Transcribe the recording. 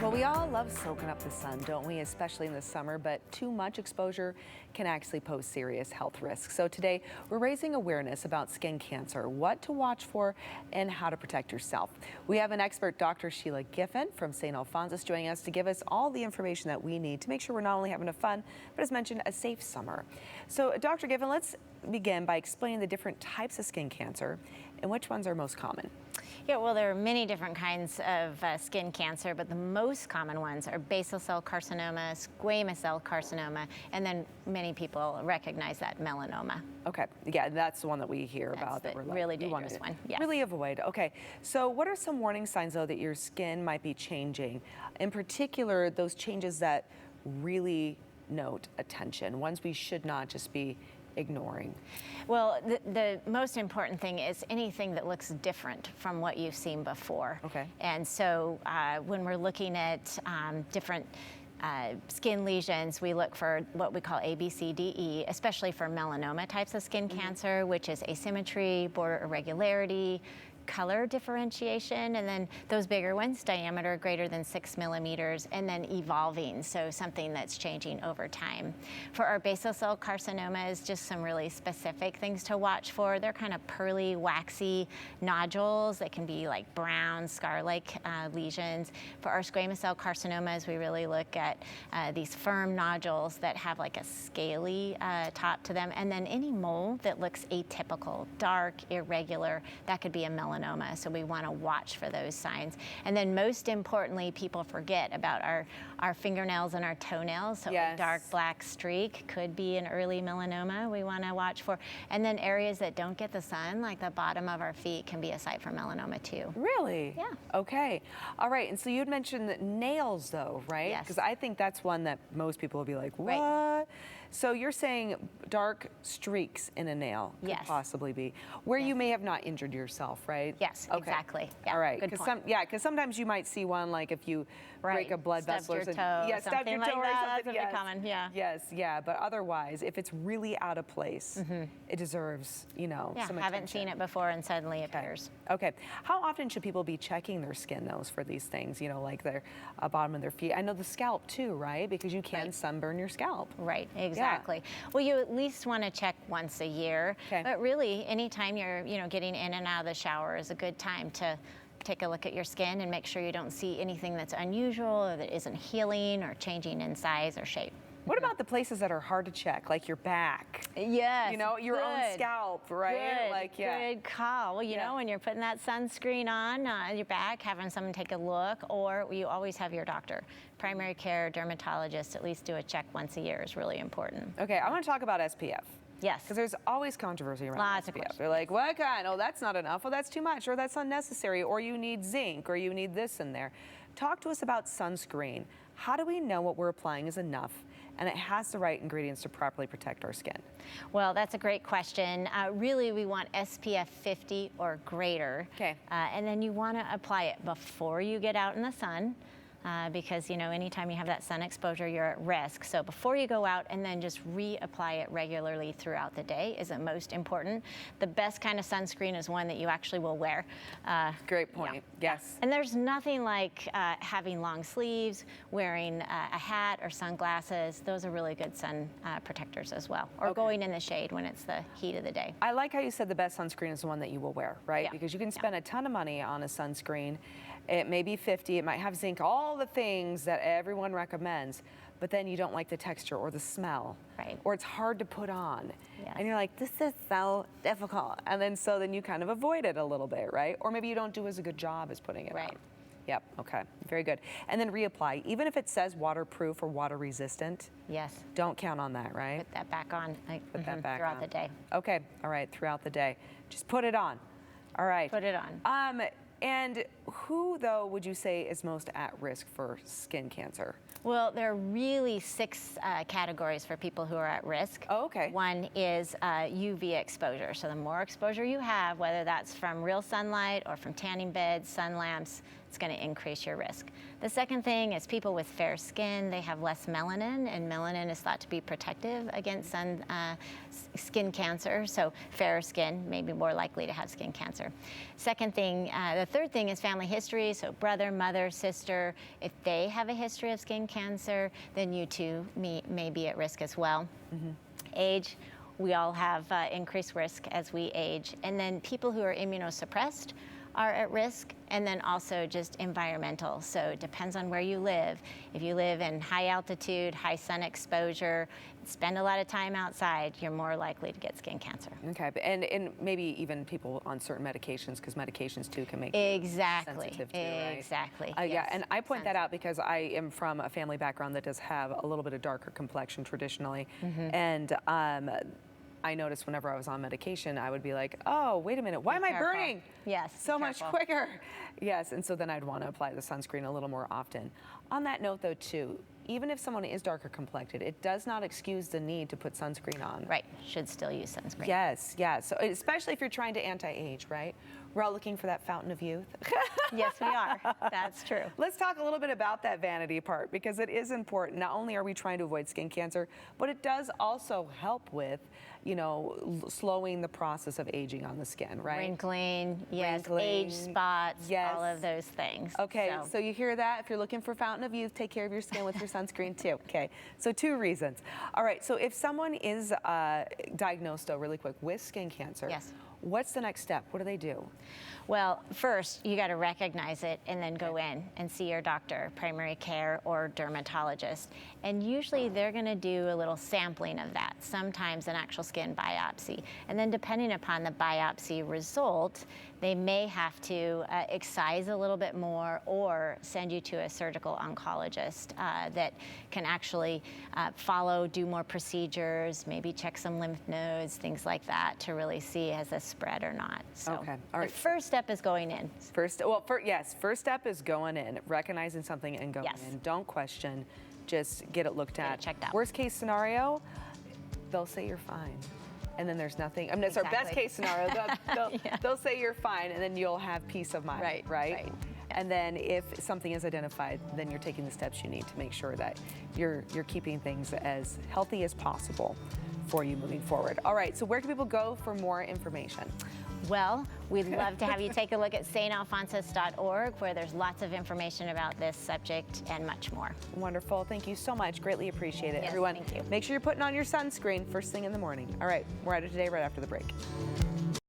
Well, we all love soaking up the sun, don't we? Especially in the summer, but too much exposure can actually pose serious health risks. So today, we're raising awareness about skin cancer, what to watch for, and how to protect yourself. We have an expert, Dr. Sheila Giffen from St. Alphonsus, joining us to give us all the information that we need to make sure we're not only having a fun, but as mentioned, a safe summer. So, Dr. Giffen, let's begin by explaining the different types of skin cancer and which ones are most common. Yeah, well, there are many different kinds of skin cancer, but the most common ones are basal cell carcinoma, squamous cell carcinoma, and then many people recognize that melanoma. Okay, yeah, that's the one that we hear about. That's that the really dangerous one. Yes. Really avoid. Okay, so what are some warning signs, though, that your skin might be changing? In particular, those changes that really note attention, ones we should not just be ignoring. Well, the most important thing is anything that looks different from what you've seen before. Okay. And so when we're looking at different skin lesions, we look for what we call A, B, C, D, E, especially for melanoma types of skin cancer, which is asymmetry, border irregularity, color differentiation, and then those bigger ones, diameter greater than 6 millimeters, and then evolving, so something that's changing over time. For our basal cell carcinomas, just some really specific things to watch for. They're kind of pearly, waxy nodules that can be like brown, scar-like lesions. For our squamous cell carcinomas, we really look at these firm nodules that have like a scaly top to them, and then any mole that looks atypical, dark, irregular, that could be a melanoma. So we want to watch for those signs. And then most importantly, people forget about our fingernails and our toenails. So yes. a dark black streak could be an early melanoma we want to watch for. And then areas that don't get the sun, like the bottom of our feet, can be a site for melanoma too. Really? Yeah. Okay. All right. And so you'd mentioned that nails, though, right? Yes. Because I think that's one that most people will be like, what? Right. So you're saying dark streaks in a nail could Yes. possibly be where you may have not injured yourself, right? Yes, okay. exactly. Yeah, all right. good point. Because sometimes you might see one like if you break a blood vessel or stubbed something. your toe, Yeah, stubbed your something toe like or that. something. That's Yes. common. Yeah. Yes, yeah. But otherwise, if it's really out of place, it deserves, some attention. Haven't seen it before and suddenly appears. Okay. How often should people be checking their skin, though, for these things, like their bottom of their feet? I know the scalp, too, right? Because you can sunburn your scalp. Right, exactly. Yeah. Well, you at least want to check once a year. Okay. But really, anytime you're, getting in and out of the shower is a good time to take a look at your skin and make sure you don't see anything that's unusual or that isn't healing or changing in size or shape. What about the places that are hard to check, like your back? Yes. Your own scalp, right? Good, good call. Well, when you're putting that sunscreen on your back, having someone take a look, or you always have your doctor, primary care, dermatologist, at least do a check once a year is really important. Okay, I want to talk about SPF. Yes. Because there's always controversy around Lots of SPF. questions. They're like, what kind? Oh, that's not enough. Oh, that's too much. Or that's unnecessary. Or you need zinc. Or you need this in there. Talk to us about sunscreen. How do we know what we're applying is enough and it has the right ingredients to properly protect our skin? Well, that's a great question. Really, we want SPF 50 or greater. Okay. And then you want to apply it before you get out in the sun. Because, anytime you have that sun exposure, you're at risk. So before you go out, and then just reapply it regularly throughout the day is the most important. The best kind of sunscreen is one that you actually will wear. Great point. Yeah. Yes. And there's nothing like having long sleeves, wearing a hat or sunglasses. Those are really good sun protectors as well. Or going in the shade when it's the heat of the day. I like how you said the best sunscreen is the one that you will wear, right? Yeah. Because you can spend a ton of money on a sunscreen. It may be 50, it might have zinc, all the things that everyone recommends, but then you don't like the texture or the smell. Right. Or it's hard to put on. Yes. And you're like, this is so difficult. And then you kind of avoid it a little bit, right? Or maybe you don't do as a good job as putting it on. Yep, okay, very good. And then reapply. Even if it says waterproof or water resistant, yes, don't count on that, right? Put that back on Put that back throughout on. the day. Okay, all right, throughout the day. Just put it on. All right. Put it on. And who, though, would you say is most at risk for skin cancer? Well, there are really 6 categories for people who are at risk. Oh, okay. One is UV exposure. So the more exposure you have, whether that's from real sunlight or from tanning beds, sun lamps, it's going to increase your risk. The second thing is people with fair skin, they have less melanin, and melanin is thought to be protective against skin cancer, so fairer skin may be more likely to have skin cancer. The third thing is family history, so brother, mother, sister. If they have a history of skin cancer, then you too may be at risk as well. Age, we all have increased risk as we age. And then people who are immunosuppressed are at risk, and then also just environmental. So it depends on where you live. If you live in high altitude, high sun exposure, spend a lot of time outside, you're more likely to get skin cancer. Okay, and maybe even people on certain medications, because medications too can make Exactly. sensitive too, right? Exactly. Yeah, yes. and I point that out because I am from a family background that does have a little bit of darker complexion traditionally, and I noticed whenever I was on medication, I would be like, oh, wait a minute, why am I burning? Yes. So much quicker. Yes, and so then I'd want to apply the sunscreen a little more often. On that note, though, too, even if someone is darker complected, it does not excuse the need to put sunscreen on. Right, should still use sunscreen. Yes, yes. So especially if you're trying to anti-age, right? We're all looking for that fountain of youth. Yes, we are. That's true. Let's talk a little bit about that vanity part, because it is important. Not only are we trying to avoid skin cancer, but it does also help with, you know, slowing the process of aging on the skin, right? Wrinkling, yes, Wrinkling, age spots, yes. all of those things. Okay, so you hear that? If you're looking for fountain of youth, take care of your skin with your sunscreen too. Okay, so 2 reasons. All right, so if someone is diagnosed, though, really quick, with skin cancer, yes. What's the next step? What do they do? Well, first, you got to recognize it and then go in and see your doctor, primary care or dermatologist. And usually they're going to do a little sampling of that, sometimes an actual skin biopsy. And then depending upon the biopsy result, they may have to excise a little bit more or send you to a surgical oncologist that can actually do more procedures, maybe check some lymph nodes, things like that, to really see has this spread or not. So okay, all right. The first step is going in. First step is going in, recognizing something and going in. Don't question, just get it looked at. Get it checked out. Worst case scenario, they'll say you're fine. And then there's nothing. I mean, it's our best case scenario. They'll say you're fine, and then you'll have peace of mind, right? And then if something is identified, then you're taking the steps you need to make sure that you're keeping things as healthy as possible for you moving forward. All right, so where can people go for more information? Well, we'd love to have you take a look at stalfonsos.org, where there's lots of information about this subject and much more. Wonderful. Thank you so much. Greatly appreciate it. Yes, everyone, thank you. Make sure you're putting on your sunscreen first thing in the morning. All right, we're out of today right after the break.